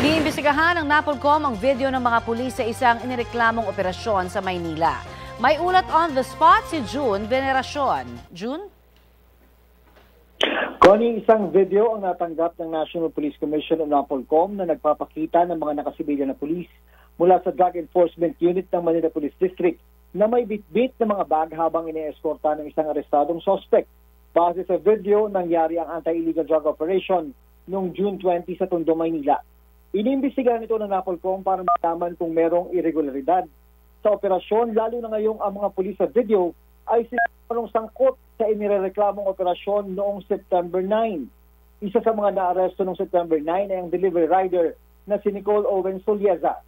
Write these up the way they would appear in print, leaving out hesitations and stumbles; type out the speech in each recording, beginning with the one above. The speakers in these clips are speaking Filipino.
Iniimbestigahan ng NAPOLCOM ang video ng mga pulis sa isang inireklamong operasyon sa Maynila. May ulat on the spot si June Veneracion. June? Connie, isang video ang natanggap ng National Police Commission o NAPOLCOM na nagpapakita ng mga nakasibilyan na pulis mula sa Drug Enforcement Unit ng Manila Police District na may bitbit na mga bag habang ine-eskorta ng isang arestadong suspect. Base sa video, nangyari ang anti-illegal drug operation noong June 20 sa Tondo, Maynila. Iniimbestigahan ito ng NAPOLCOM para malaman kung merong irregularidad sa operasyon, lalo na ngayong ang mga pulis sa video ay sinanong sangkot sa inirereklamong operasyon noong September 9. Isa sa mga naaresto noong September 9 ay ang delivery rider na si Nicole Owen Solieza.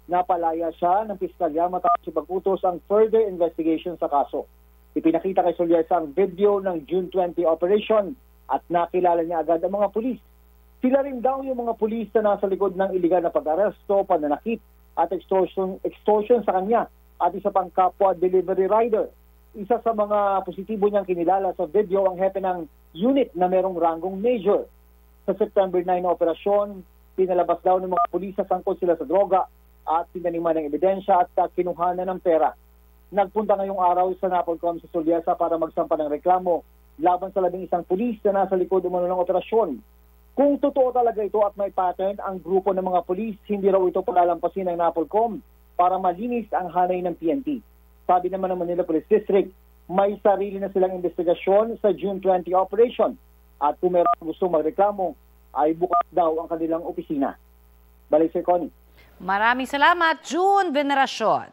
Napalaya siya ng piskalya matapos ipag-utos ang further investigation sa kaso. Ipinakita kay Solieza ang video ng June 20 operation at nakilala niya agad ang mga pulis. Sila rin daw yung mga pulis na nasa likod ng iligal na pag-aresto, pananakit at extortion sa kanya at isa pang kapwa delivery rider. Isa sa mga positibo niyang kinilala sa video ang hepe ng unit na merong ranggong major. Sa September 9 na operasyon, pinalabas daw ng mga pulis na sangkot sila sa droga at pinaniman ng ebidensya at kinuhanan ng pera. Nagpunta ngayong araw sa NAPOLCOM sa Solieza para magsampa ng reklamo laban sa 11 pulis na nasa likod umano ng operasyon. Kung totoo talaga ito at may pattern ang grupo ng mga pulis, hindi raw ito palalampasin ng NAPOLCOM para malinis ang hanay ng PNP. Sabi naman ng Manila Police District, may sarili na silang investigasyon sa June 20 operation at kung meron gusto magreklamo ay bukas daw ang kanilang opisina. Balik Sir Connie. Maraming salamat, June Veneracion.